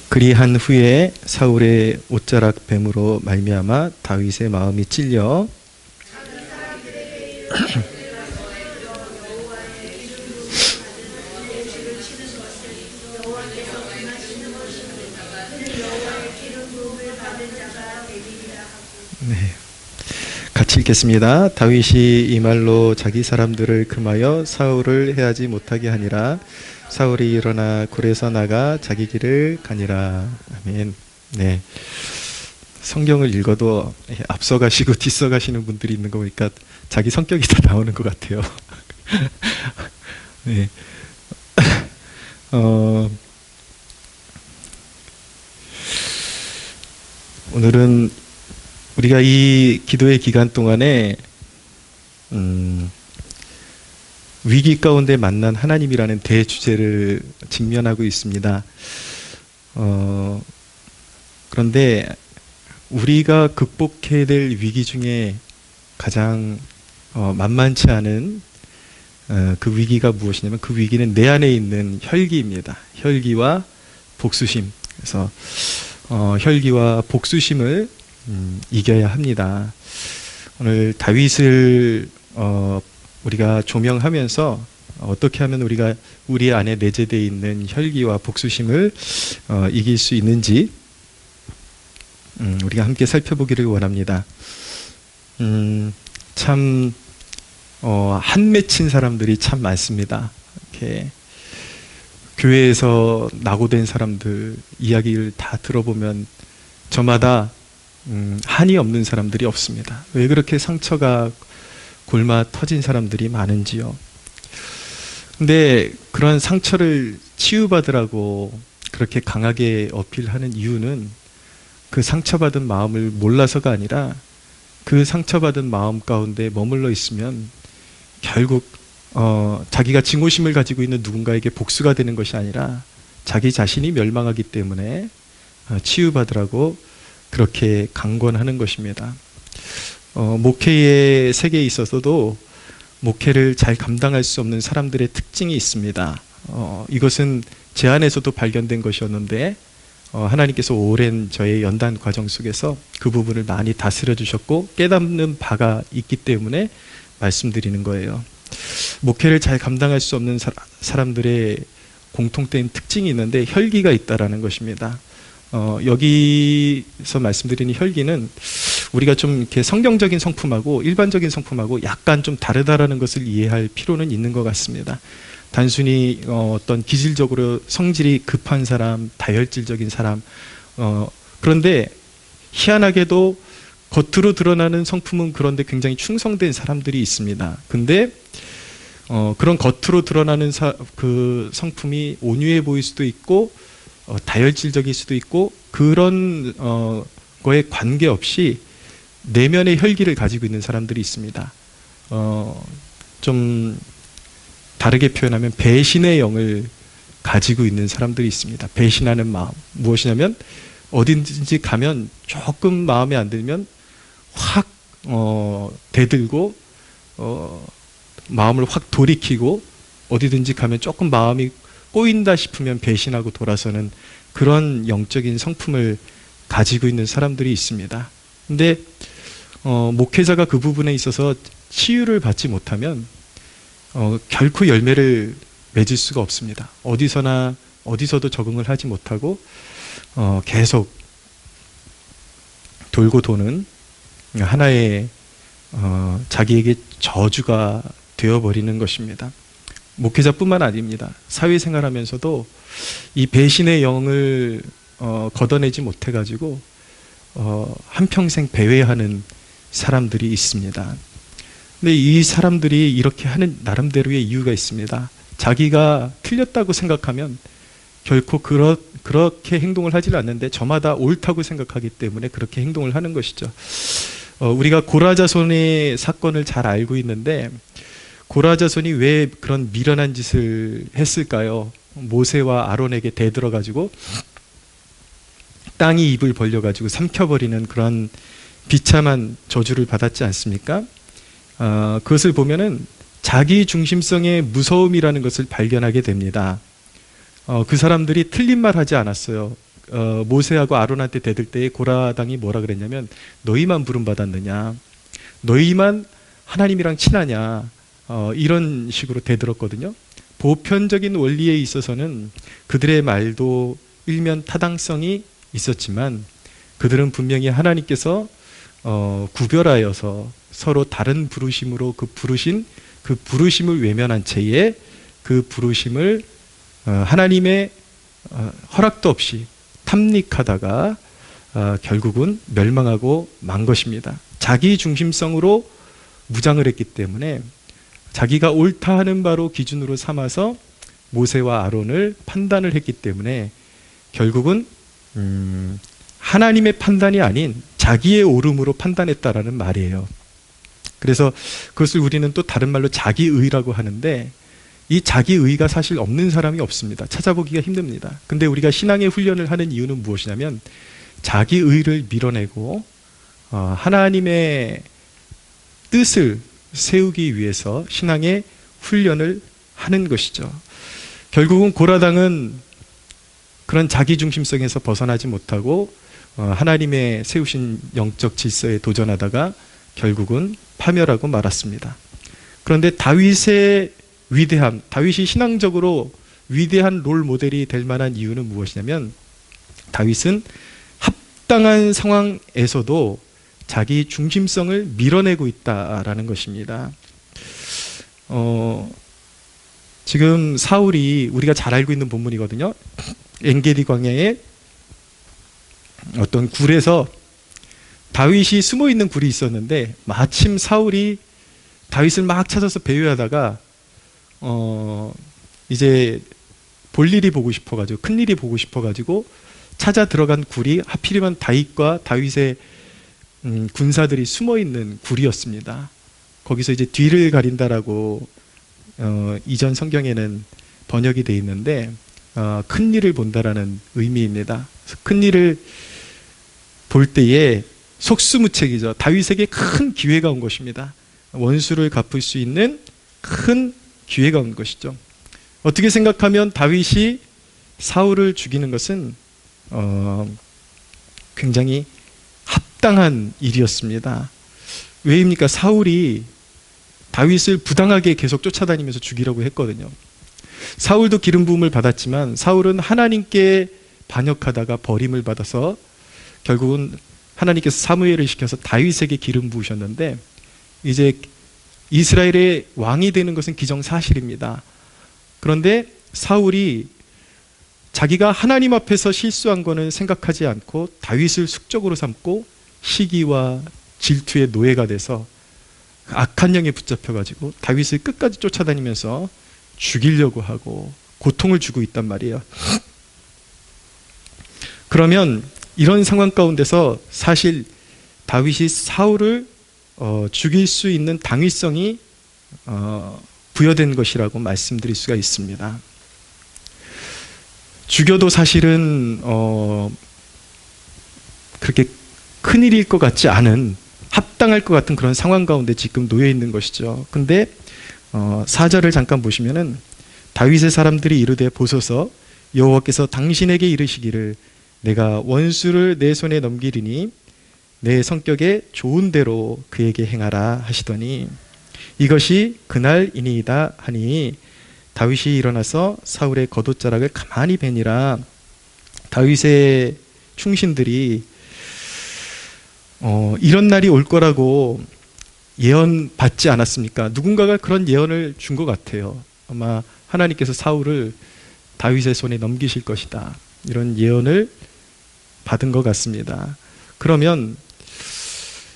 그리한 후에 사울의 옷자락 뱀으로 말미암아 다윗의 마음이 찔려 네. 같이 읽겠습니다. 다윗이 이 말로 자기 사람들을 금하여 사울을 해하지 못하게 하니라. 사울이 일어나 굴에서 나가 자기 길을 가니라. 아멘. 네. 성경을 읽어도 앞서가시고 뒤서가시는 분들이 있는 거 보니까 자기 성격이 다 나오는 것 같아요. 네. 오늘은 우리가 이 기도의 기간 동안에 위기 가운데 만난 하나님이라는 대주제를 직면하고 있습니다. 그런데 우리가 극복해야 될 위기 중에 가장 만만치 않은 그 위기가 무엇이냐면 그 위기는 내 안에 있는 혈기입니다. 혈기와 복수심. 그래서 혈기와 복수심을 이겨야 합니다. 오늘 다윗을 우리가 조명하면서 어떻게 하면 우리가 우리 안에 내재되어 있는 혈기와 복수심을 이길 수 있는지 우리가 함께 살펴보기를 원합니다. 참 한 맺힌 사람들이 참 많습니다. 이렇게 교회에서 낙오된 사람들 이야기를 다 들어보면 저마다 한이 없는 사람들이 없습니다. 왜 그렇게 상처가 골마 터진 사람들이 많은지요. 근데 그런 상처를 치유받으라고 그렇게 강하게 어필하는 이유는 그 상처받은 마음을 몰라서가 아니라 그 상처받은 마음 가운데 머물러 있으면 결국 자기가 증오심을 가지고 있는 누군가에게 복수가 되는 것이 아니라 자기 자신이 멸망하기 때문에 치유받으라고 그렇게 강권하는 것입니다. 목회의 세계에 있어서도 목회를 잘 감당할 수 없는 사람들의 특징이 있습니다. 이것은 제 안에서도 발견된 것이었는데 하나님께서 오랜 저의 연단 과정 속에서 그 부분을 많이 다스려 주셨고 깨닫는 바가 있기 때문에 말씀드리는 거예요. 목회를 잘 감당할 수 없는 사람들의 공통된 특징이 있는데 혈기가 있다라는 것입니다. 여기서 말씀드리는 혈기는 우리가 좀 이렇게 성경적인 성품하고 일반적인 성품하고 약간 좀 다르다라는 것을 이해할 필요는 있는 것 같습니다. 단순히 어떤 기질적으로 성질이 급한 사람, 다혈질적인 사람, 그런데 희한하게도 겉으로 드러나는 성품은 그런데 굉장히 충성된 사람들이 있습니다. 근데 그런 겉으로 드러나는 그 성품이 온유해 보일 수도 있고 다혈질적일 수도 있고 그런 거에 관계없이 내면의 혈기를 가지고 있는 사람들이 있습니다. 좀 다르게 표현하면 배신의 영을 가지고 있는 사람들이 있습니다. 배신하는 마음. 무엇이냐면 어딘지 가면 조금 마음에 안 들면 확 대들고 마음을 확 돌이키고 어디든지 가면 조금 마음이 꼬인다 싶으면 배신하고 돌아서는 그런 영적인 성품을 가지고 있는 사람들이 있습니다. 근데 목회자가 그 부분에 있어서 치유를 받지 못하면 결코 열매를 맺을 수가 없습니다. 어디서도 적응을 하지 못하고 계속 돌고 도는 하나의 자기에게 저주가 되어버리는 것입니다. 목회자뿐만 아닙니다. 사회생활하면서도 이 배신의 영을 걷어내지 못해가지고 한평생 배회하는 사람들이 있습니다. 근데 이 사람들이 이렇게 하는 나름대로의 이유가 있습니다. 자기가 틀렸다고 생각하면 결코 그렇게 행동을 하지 않는데 저마다 옳다고 생각하기 때문에 그렇게 행동을 하는 것이죠. 우리가 고라자손의 사건을 잘 알고 있는데 고라자손이 왜 그런 미련한 짓을 했을까요? 모세와 아론에게 대들어가지고 땅이 입을 벌려가지고 삼켜버리는 그런 비참한 저주를 받았지 않습니까? 그것을 보면은 자기 중심성의 무서움이라는 것을 발견하게 됩니다. 그 사람들이 틀린 말 하지 않았어요. 모세하고 아론한테 대들 때에 고라당이 뭐라 그랬냐면 너희만 부름받았느냐, 너희만 하나님이랑 친하냐, 이런 식으로 대들었거든요. 보편적인 원리에 있어서는 그들의 말도 일면 타당성이 있었지만 그들은 분명히 하나님께서 구별하여서 서로 다른 부르심으로 그 부르심을 외면한 채에 그 부르심을 하나님의 허락도 없이 탐닉하다가 결국은 멸망하고 만 것입니다. 자기 중심성으로 무장을 했기 때문에 자기가 옳다 하는 바로 기준으로 삼아서 모세와 아론을 판단을 했기 때문에 결국은 하나님의 판단이 아닌 자기의 옳음으로 판단했다라는 말이에요. 그래서 그것을 우리는 또 다른 말로 자기의라고 하는데, 이 자기의가 사실 없는 사람이 없습니다. 찾아보기가 힘듭니다. 근데 우리가 신앙의 훈련을 하는 이유는 무엇이냐면 자기의를 밀어내고 하나님의 뜻을 세우기 위해서 신앙의 훈련을 하는 것이죠. 결국은 고라당은 그런 자기중심성에서 벗어나지 못하고 하나님의 세우신 영적 질서에 도전하다가 결국은 파멸하고 말았습니다. 그런데 다윗의 위대함, 다윗이 신앙적으로 위대한 롤 모델이 될 만한 이유는 무엇이냐면 다윗은 합당한 상황에서도 자기 중심성을 밀어내고 있다라는 것입니다. 지금 사울이 우리가 잘 알고 있는 본문이거든요. 엔게디 광야에 어떤 굴에서 다윗이 숨어 있는 굴이 있었는데 마침 사울이 다윗을 막 찾아서 배회하다가 이제 볼 일이 보고 싶어가지고, 큰 일이 보고 싶어가지고 찾아 들어간 굴이 하필이면 다윗과 다윗의 군사들이 숨어 있는 굴이었습니다. 거기서 이제 뒤를 가린다라고 이전 성경에는 번역이 되어 있는데 큰 일을 본다라는 의미입니다. 큰 일을 볼 때에 속수무책이죠. 다윗에게 큰 기회가 온 것입니다. 원수를 갚을 수 있는 큰 기회가 온 것이죠. 어떻게 생각하면 다윗이 사울을 죽이는 것은 굉장히 합당한 일이었습니다. 왜입니까? 사울이 다윗을 부당하게 계속 쫓아다니면서 죽이려고 했거든요. 사울도 기름 부음을 받았지만 사울은 하나님께 반역하다가 버림을 받아서 결국은 하나님께서 사무엘을 시켜서 다윗에게 기름 부으셨는데, 이제 이스라엘의 왕이 되는 것은 기정사실입니다. 그런데 사울이 자기가 하나님 앞에서 실수한 거는 생각하지 않고 다윗을 숙적으로 삼고 시기와 질투의 노예가 돼서 악한 영에 붙잡혀가지고 다윗을 끝까지 쫓아다니면서 죽이려고 하고 고통을 주고 있단 말이에요. 그러면 이런 상황 가운데서 사실 다윗이 사울을 죽일 수 있는 당위성이 부여된 것이라고 말씀드릴 수가 있습니다. 죽여도 사실은 그렇게 큰일일 것 같지 않은, 합당할 것 같은 그런 상황 가운데 지금 놓여 있는 것이죠. 근데 4절을 잠깐 보시면은 다윗의 사람들이 이르되 보소서 여호와께서 당신에게 이르시기를 내가 원수를 내 손에 넘기리니 내 성격에 좋은 대로 그에게 행하라 하시더니 이것이 그날이니이다 하니 다윗이 일어나서 사울의 겉옷자락을 가만히 베니라. 다윗의 충신들이 이런 날이 올 거라고 예언 받지 않았습니까? 누군가가 그런 예언을 준 것 같아요. 아마 하나님께서 사울을 다윗의 손에 넘기실 것이다, 이런 예언을 받은 것 같습니다. 그러면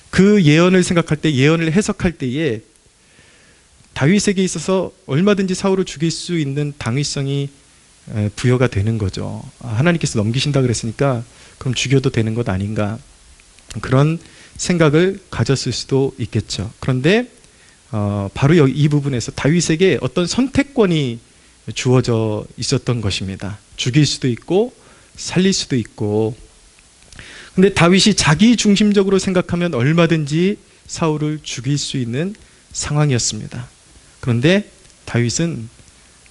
그 예언을 생각할 때, 예언을 해석할 때에 다윗에게 있어서 얼마든지 사울을 죽일 수 있는 당위성이 부여가 되는 거죠. 하나님께서 넘기신다 그랬으니까 그럼 죽여도 되는 것 아닌가, 그런 생각을 가졌을 수도 있겠죠. 그런데 바로 이 부분에서 다윗에게 어떤 선택권이 주어져 있었던 것입니다. 죽일 수도 있고 살릴 수도 있고. 근데 다윗이 자기 중심적으로 생각하면 얼마든지 사울을 죽일 수 있는 상황이었습니다. 그런데 다윗은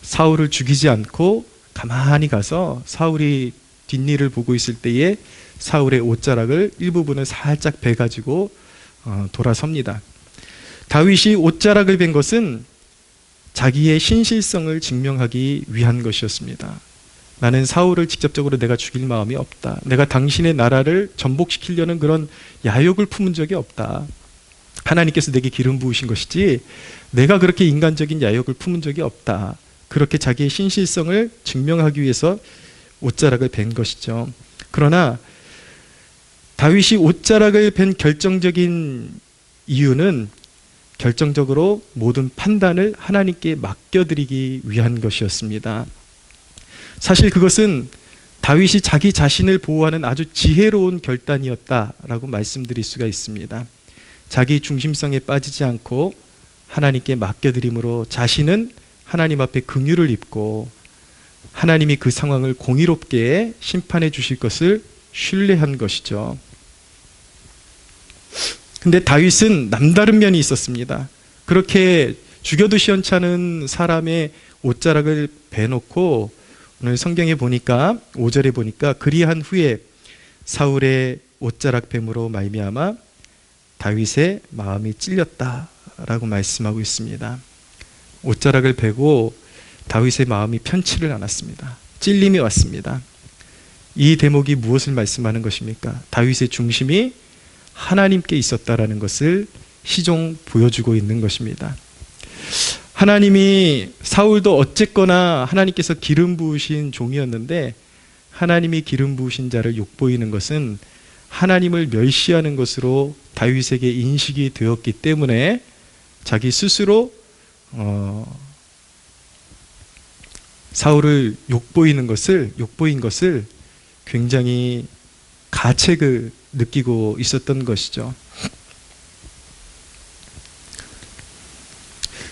사울을 죽이지 않고 가만히 가서 사울이 뒷일을 보고 있을 때에 사울의 옷자락을 일부분을 살짝 베가지고 돌아섭니다. 다윗이 옷자락을 벤 것은 자기의 신실성을 증명하기 위한 것이었습니다. 나는 사울을 직접적으로 내가 죽일 마음이 없다. 내가 당신의 나라를 전복시키려는 그런 야욕을 품은 적이 없다. 하나님께서 내게 기름 부으신 것이지 내가 그렇게 인간적인 야욕을 품은 적이 없다. 그렇게 자기의 신실성을 증명하기 위해서 옷자락을 벤 것이죠. 그러나 다윗이 옷자락을 벤 결정적인 이유는 결정적으로 모든 판단을 하나님께 맡겨드리기 위한 것이었습니다. 사실 그것은 다윗이 자기 자신을 보호하는 아주 지혜로운 결단이었다라고 말씀드릴 수가 있습니다. 자기 중심성에 빠지지 않고 하나님께 맡겨드림으로 자신은 하나님 앞에 긍휼을 입고 하나님이 그 상황을 공의롭게 심판해 주실 것을 신뢰한 것이죠. 근데 다윗은 남다른 면이 있었습니다. 그렇게 죽여도 시원찮은 사람의 옷자락을 베놓고 오늘 성경에 보니까 5절에 보니까 그리한 후에 사울의 옷자락 뱀으로 말미암아 다윗의 마음이 찔렸다라고 말씀하고 있습니다. 옷자락을 베고 다윗의 마음이 편치를 않았습니다. 찔림이 왔습니다. 이 대목이 무엇을 말씀하는 것입니까? 다윗의 중심이 하나님께 있었다라는 것을 시종 보여주고 있는 것입니다. 하나님이 사울도 어쨌거나 하나님께서 기름 부으신 종이었는데 하나님이 기름 부으신 자를 욕보이는 것은 하나님을 멸시하는 것으로 다윗에게 인식이 되었기 때문에 자기 스스로 사울을 욕보인 것을 굉장히 가책을 느끼고 있었던 것이죠.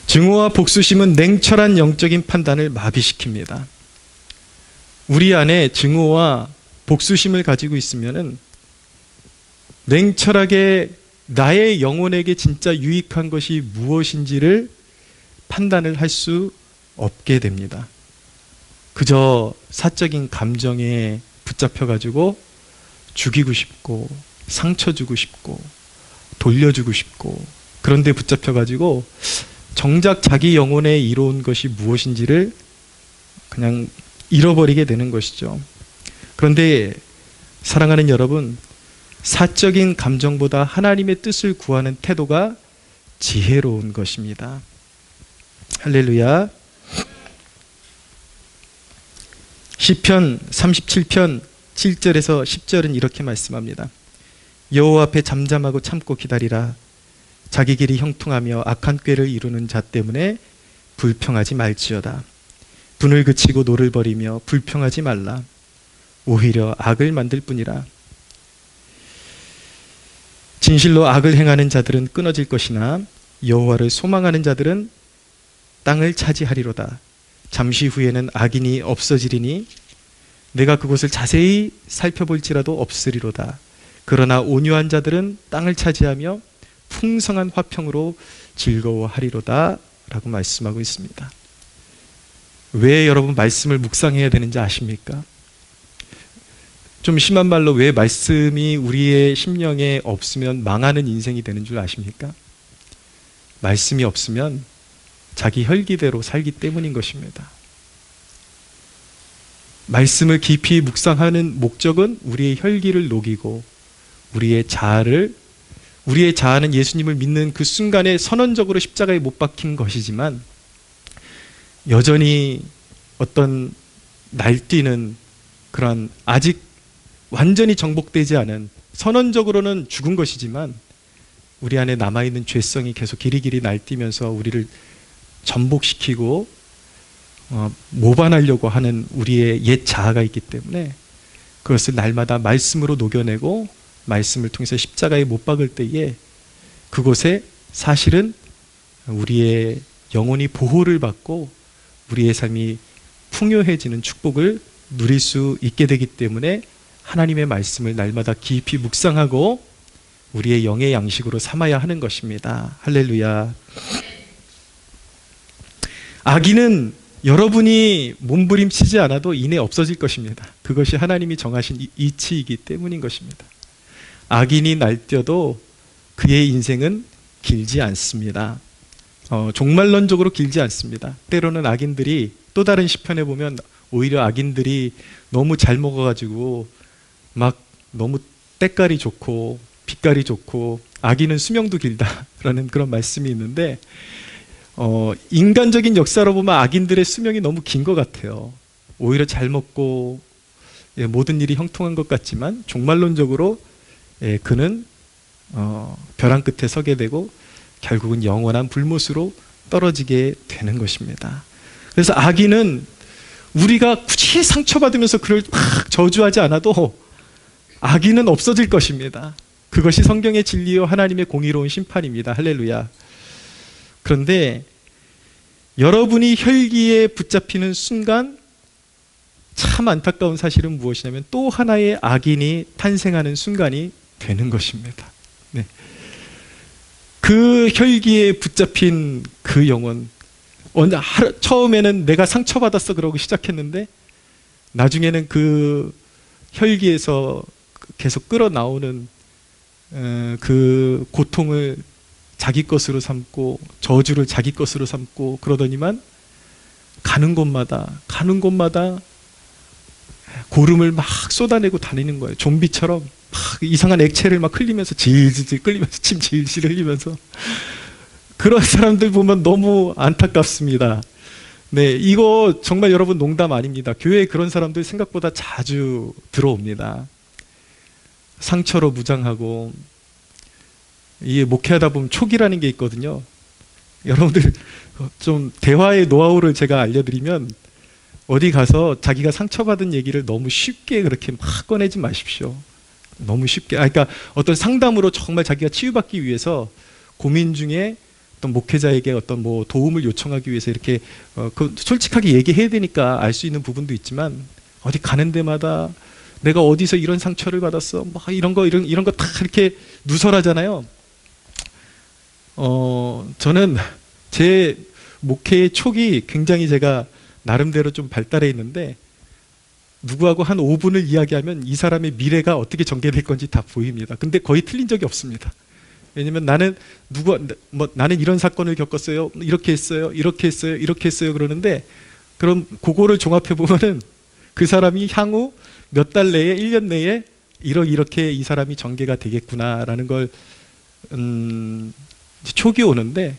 증오와 복수심은 냉철한 영적인 판단을 마비시킵니다. 우리 안에 증오와 복수심을 가지고 있으면은 냉철하게 나의 영혼에게 진짜 유익한 것이 무엇인지를 판단을 할 수 없게 됩니다. 그저 사적인 감정에 붙잡혀가지고 죽이고 싶고 상처 주고 싶고 돌려주고 싶고 그런데 붙잡혀가지고 정작 자기 영혼에 이로운 것이 무엇인지를 그냥 잃어버리게 되는 것이죠. 그런데 사랑하는 여러분, 사적인 감정보다 하나님의 뜻을 구하는 태도가 지혜로운 것입니다. 할렐루야. 시편 37편 7절에서 10절은 이렇게 말씀합니다. 여호와 앞에 잠잠하고 참고 기다리라. 자기 길이 형통하며 악한 꾀를 이루는 자 때문에 불평하지 말지어다. 분을 그치고 노를 버리며 불평하지 말라. 오히려 악을 만들 뿐이라. 진실로 악을 행하는 자들은 끊어질 것이나 여호와를 소망하는 자들은 땅을 차지하리로다. 잠시 후에는 악인이 없어지리니 내가 그곳을 자세히 살펴볼지라도 없으리로다. 그러나 온유한 자들은 땅을 차지하며 풍성한 화평으로 즐거워하리로다 라고 말씀하고 있습니다. 왜 여러분 말씀을 묵상해야 되는지 아십니까? 좀 심한 말로 왜 말씀이 우리의 심령에 없으면 망하는 인생이 되는 줄 아십니까? 말씀이 없으면 자기 혈기대로 살기 때문인 것입니다. 말씀을 깊이 묵상하는 목적은 우리의 혈기를 녹이고 우리의 자아는 예수님을 믿는 그 순간에 선언적으로 십자가에 못 박힌 것이지만 여전히 어떤 날뛰는 그런 아직 완전히 정복되지 않은 선언적으로는 죽은 것이지만 우리 안에 남아있는 죄성이 계속 길이길이 날뛰면서 우리를 전복시키고 모반하려고 하는 우리의 옛 자아가 있기 때문에 그것을 날마다 말씀으로 녹여내고 말씀을 통해서 십자가에 못 박을 때에 그곳에 사실은 우리의 영혼이 보호를 받고 우리의 삶이 풍요해지는 축복을 누릴 수 있게 되기 때문에 하나님의 말씀을 날마다 깊이 묵상하고 우리의 영의 양식으로 삼아야 하는 것입니다. 할렐루야. 악인은 여러분이 몸부림치지 않아도 이내 없어질 것입니다. 그것이 하나님이 정하신 이치이기 때문인 것입니다. 악인이 날뛰어도 그의 인생은 길지 않습니다. 종말론적으로 길지 않습니다. 때로는 악인들이, 또 다른 시편에 보면 오히려 악인들이 너무 잘 먹어가지고 막 너무 때깔이 좋고 빛깔이 좋고 악인은 수명도 길다라는 그런 말씀이 있는데, 인간적인 역사로 보면 악인들의 수명이 너무 긴 것 같아요. 오히려 잘 먹고 모든 일이 형통한 것 같지만 종말론적으로 그는 벼랑 끝에 서게 되고 결국은 영원한 불못으로 떨어지게 되는 것입니다. 그래서 악인은 우리가 굳이 상처받으면서 그를 막 저주하지 않아도 악인은 없어질 것입니다. 그것이 성경의 진리요 하나님의 공의로운 심판입니다. 할렐루야. 그런데 여러분이 혈기에 붙잡히는 순간 참 안타까운 사실은 무엇이냐면 또 하나의 악인이 탄생하는 순간이 되는 것입니다. 네. 그 혈기에 붙잡힌 그 영혼, 처음에는 내가 상처받았어 그러고 시작했는데 나중에는 그 혈기에서 계속 끌어나오는 그 고통을 자기 것으로 삼고 저주를 자기 것으로 삼고 그러더니만 가는 곳마다 고름을 막 쏟아내고 다니는 거예요. 좀비처럼 막 이상한 액체를 막 흘리면서 질질 끌리면서 침 질질 흘리면서. 그런 사람들 보면 너무 안타깝습니다. 네, 이거 정말 여러분 농담 아닙니다. 교회에 그런 사람들 생각보다 자주 들어옵니다. 상처로 무장하고, 이게 목회하다 보면 촉이라는 게 있거든요. 여러분들 좀 대화의 노하우를 제가 알려드리면, 어디 가서 자기가 상처받은 얘기를 너무 쉽게 그렇게 막 꺼내지 마십시오. 너무 쉽게. 그러니까 어떤 상담으로 정말 자기가 치유받기 위해서 고민 중에 어떤 목회자에게 어떤 뭐 도움을 요청하기 위해서 이렇게 솔직하게 얘기해야 되니까 알 수 있는 부분도 있지만, 어디 가는 데마다 내가 어디서 이런 상처를 받았어, 막 이런 거 다 이렇게 누설하잖아요. 저는 제 목회의 촉이 굉장히 제가 나름대로 좀 발달해 있는데, 누구하고 한 5분을 이야기하면 이 사람의 미래가 어떻게 전개될 건지 다 보입니다. 근데 거의 틀린 적이 없습니다. 왜냐면 나는 나는 이런 사건을 겪었어요, 이렇게 했어요, 이렇게 했어요, 이렇게 했어요 그러는데, 그럼 그거를 종합해 보면은 그 사람이 향후 몇 달 내에, 1년 내에 이렇게 이 사람이 전개가 되겠구나라는 걸 촉이 오는데,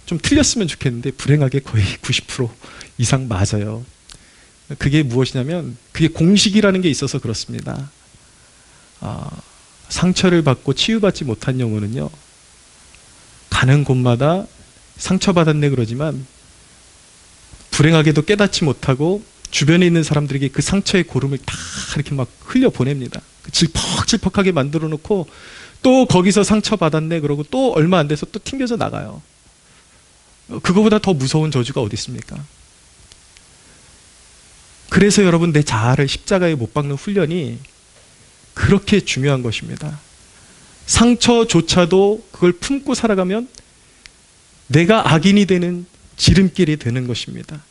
좀 틀렸으면 좋겠는데 불행하게 거의 90% 이상 맞아요. 그게 무엇이냐면, 그게 공식이라는 게 있어서 그렇습니다. 상처를 받고 치유받지 못한 영혼은요, 가는 곳마다 상처받았네 그러지만 불행하게도 깨닫지 못하고 주변에 있는 사람들에게 그 상처의 고름을 다 이렇게 막 흘려보냅니다. 질퍽질퍽하게 만들어 놓고 또 거기서 상처받았네 그러고 또 얼마 안 돼서 또 튕겨져 나가요. 그거보다 더 무서운 저주가 어디 있습니까? 그래서 여러분, 내 자아를 십자가에 못 박는 훈련이 그렇게 중요한 것입니다. 상처조차도 그걸 품고 살아가면 내가 악인이 되는 지름길이 되는 것입니다.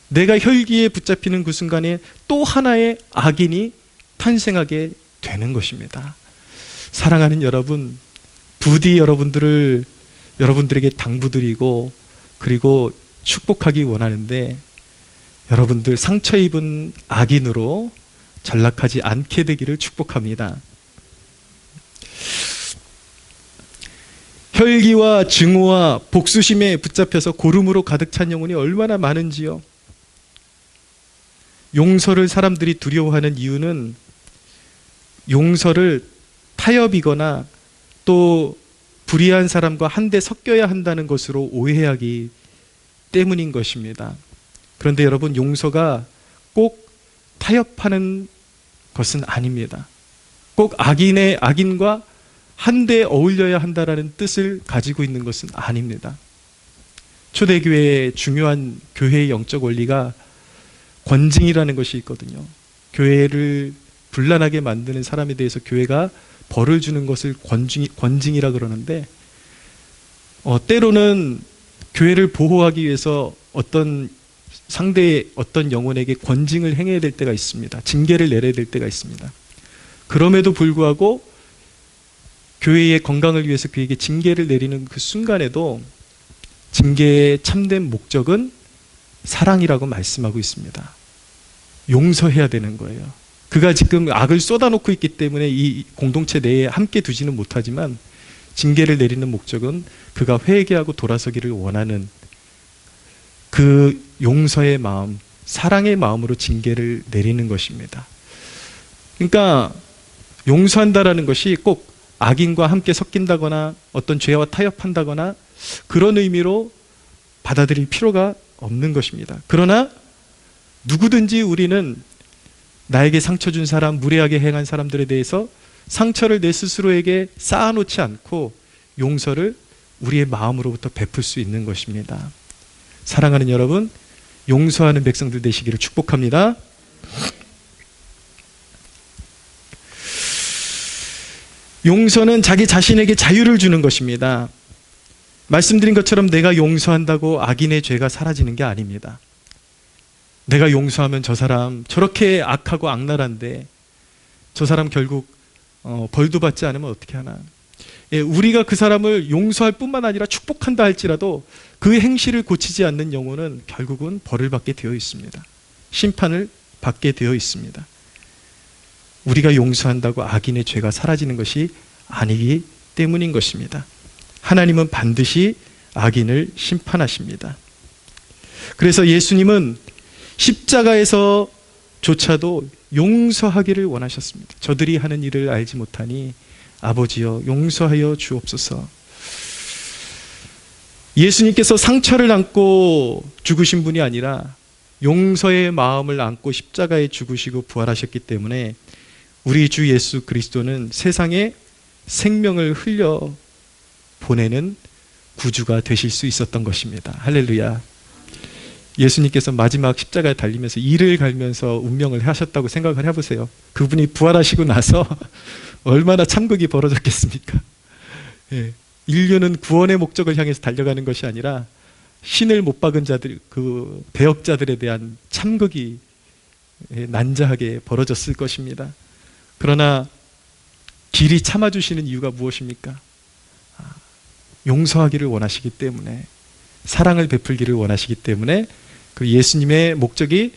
내가 혈기에 붙잡히는 그 순간에 또 하나의 악인이 탄생하게 되는 것입니다. 사랑하는 여러분, 부디 여러분들에게 당부드리고 그리고 축복하기 원하는데, 여러분들 상처 입은 악인으로 전락하지 않게 되기를 축복합니다. 혈기와 증오와 복수심에 붙잡혀서 고름으로 가득 찬 영혼이 얼마나 많은지요. 용서를 사람들이 두려워하는 이유는 용서를 타협이거나 또 불의한 사람과 한데 섞여야 한다는 것으로 오해하기 때문인 것입니다. 그런데 여러분, 용서가 꼭 타협하는 것은 아닙니다. 꼭 악인과 한데 어울려야 한다는 뜻을 가지고 있는 것은 아닙니다. 초대교회의 중요한 교회의 영적 원리가 권징이라는 것이 있거든요. 교회를 분란하게 만드는 사람에 대해서 교회가 벌을 주는 것을 권징이라 그러는데, 때로는 교회를 보호하기 위해서 어떤 상대의 어떤 영혼에게 권징을 행해야 될 때가 있습니다. 징계를 내려야 될 때가 있습니다. 그럼에도 불구하고 교회의 건강을 위해서 그에게 징계를 내리는 그 순간에도 징계의 참된 목적은 사랑이라고 말씀하고 있습니다. 용서해야 되는 거예요. 그가 지금 악을 쏟아놓고 있기 때문에 이 공동체 내에 함께 두지는 못하지만 징계를 내리는 목적은 그가 회개하고 돌아서기를 원하는 그 용서의 마음, 사랑의 마음으로 징계를 내리는 것입니다. 그러니까 용서한다라는 것이 꼭 악인과 함께 섞인다거나 어떤 죄와 타협한다거나 그런 의미로 받아들일 필요가 없는 것입니다. 그러나 누구든지 우리는 나에게 상처 준 사람, 무례하게 행한 사람들에 대해서 상처를 내 스스로에게 쌓아놓지 않고 용서를 우리의 마음으로부터 베풀 수 있는 것입니다. 사랑하는 여러분, 용서하는 백성들 되시기를 축복합니다. 용서는 자기 자신에게 자유를 주는 것입니다. 말씀드린 것처럼 내가 용서한다고 악인의 죄가 사라지는 게 아닙니다. 내가 용서하면 저 사람 저렇게 악하고 악랄한데 저 사람 결국 벌도 받지 않으면 어떻게 하나. 우리가 그 사람을 용서할 뿐만 아니라 축복한다 할지라도 그 행실을 고치지 않는 영혼은 결국은 벌을 받게 되어 있습니다. 심판을 받게 되어 있습니다. 우리가 용서한다고 악인의 죄가 사라지는 것이 아니기 때문인 것입니다. 하나님은 반드시 악인을 심판하십니다. 그래서 예수님은 십자가에서조차도 용서하기를 원하셨습니다. 저들이 하는 일을 알지 못하니 아버지여 용서하여 주옵소서. 예수님께서 상처를 안고 죽으신 분이 아니라 용서의 마음을 안고 십자가에 죽으시고 부활하셨기 때문에 우리 주 예수 그리스도는 세상에 생명을 흘려 보내는 구주가 되실 수 있었던 것입니다. 할렐루야. 예수님께서 마지막 십자가에 달리면서 이를 갈면서 운명을 하셨다고 생각을 해보세요. 그분이 부활하시고 나서 얼마나 참극이 벌어졌겠습니까? 예. 인류는 구원의 목적을 향해서 달려가는 것이 아니라 신을 못 박은 자들, 그 배역자들에 대한 참극이 난자하게 벌어졌을 것입니다. 그러나 길이 참아주시는 이유가 무엇입니까? 용서하기를 원하시기 때문에, 사랑을 베풀기를 원하시기 때문에, 그 예수님의 목적이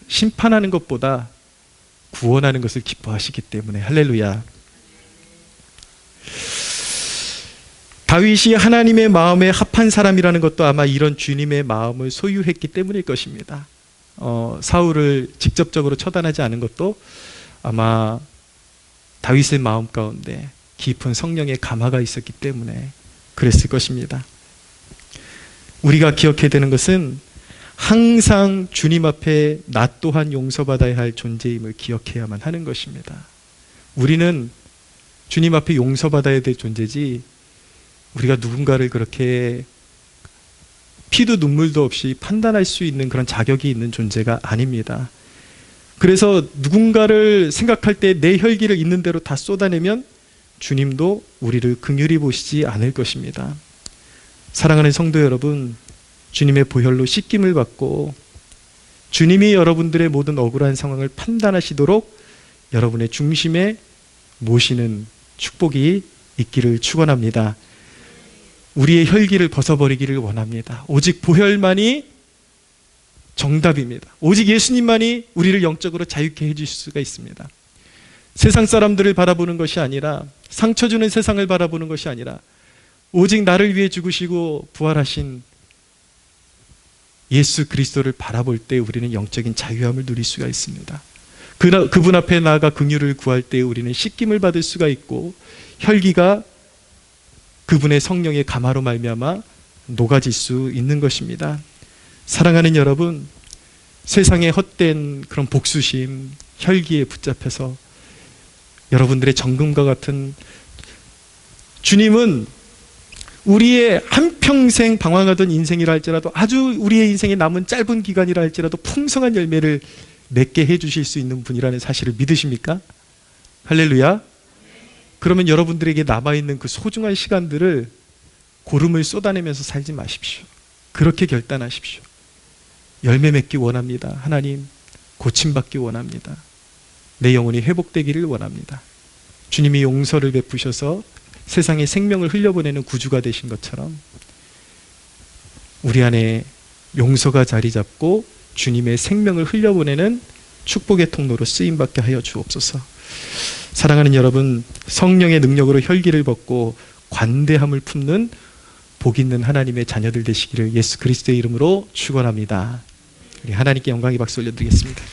심판하는 것보다 구원하는 것을 기뻐하시기 때문에. 할렐루야. 다윗이 하나님의 마음에 합한 사람이라는 것도 아마 이런 주님의 마음을 소유했기 때문일 것입니다. 사울을 직접적으로 처단하지 않은 것도 아마 다윗의 마음 가운데 깊은 성령의 감화가 있었기 때문에 그랬을 것입니다. 우리가 기억해야 되는 것은 항상 주님 앞에 나 또한 용서받아야 할 존재임을 기억해야만 하는 것입니다. 우리는 주님 앞에 용서받아야 될 존재지, 우리가 누군가를 그렇게 피도 눈물도 없이 판단할 수 있는 그런 자격이 있는 존재가 아닙니다. 그래서 누군가를 생각할 때 내 혈기를 있는 대로 다 쏟아내면 주님도 우리를 긍휼히 보시지 않을 것입니다. 사랑하는 성도 여러분, 주님의 보혈로 씻김을 받고 주님이 여러분들의 모든 억울한 상황을 판단하시도록 여러분의 중심에 모시는 축복이 있기를 축원합니다. 우리의 혈기를 벗어버리기를 원합니다. 오직 보혈만이 정답입니다. 오직 예수님만이 우리를 영적으로 자유케 해주실 수가 있습니다. 세상 사람들을 바라보는 것이 아니라, 상처 주는 세상을 바라보는 것이 아니라, 오직 나를 위해 죽으시고 부활하신 예수 그리스도를 바라볼 때 우리는 영적인 자유함을 누릴 수가 있습니다. 그분 앞에 나아가 긍휼을 구할 때 우리는 씻김을 받을 수가 있고, 혈기가 그분의 성령의 감화로 말미암아 녹아질 수 있는 것입니다. 사랑하는 여러분, 세상의 헛된 그런 복수심, 혈기에 붙잡혀서 여러분들의 정금과 같은, 주님은 우리의 한평생 방황하던 인생이라 할지라도, 아주 우리의 인생에 남은 짧은 기간이라 할지라도 풍성한 열매를 맺게 해주실 수 있는 분이라는 사실을 믿으십니까? 할렐루야. 그러면 여러분들에게 남아있는 그 소중한 시간들을 고름을 쏟아내면서 살지 마십시오. 그렇게 결단하십시오. 열매 맺기 원합니다. 하나님, 고침받기 원합니다. 내 영혼이 회복되기를 원합니다. 주님이 용서를 베푸셔서 세상에 생명을 흘려보내는 구주가 되신 것처럼 우리 안에 용서가 자리 잡고 주님의 생명을 흘려보내는 축복의 통로로 쓰임받게 하여 주옵소서. 사랑하는 여러분, 성령의 능력으로 혈기를 벗고 관대함을 품는 복 있는 하나님의 자녀들 되시기를 예수 그리스도의 이름으로 축원합니다. 우리 하나님께 영광의 박수 올려드리겠습니다.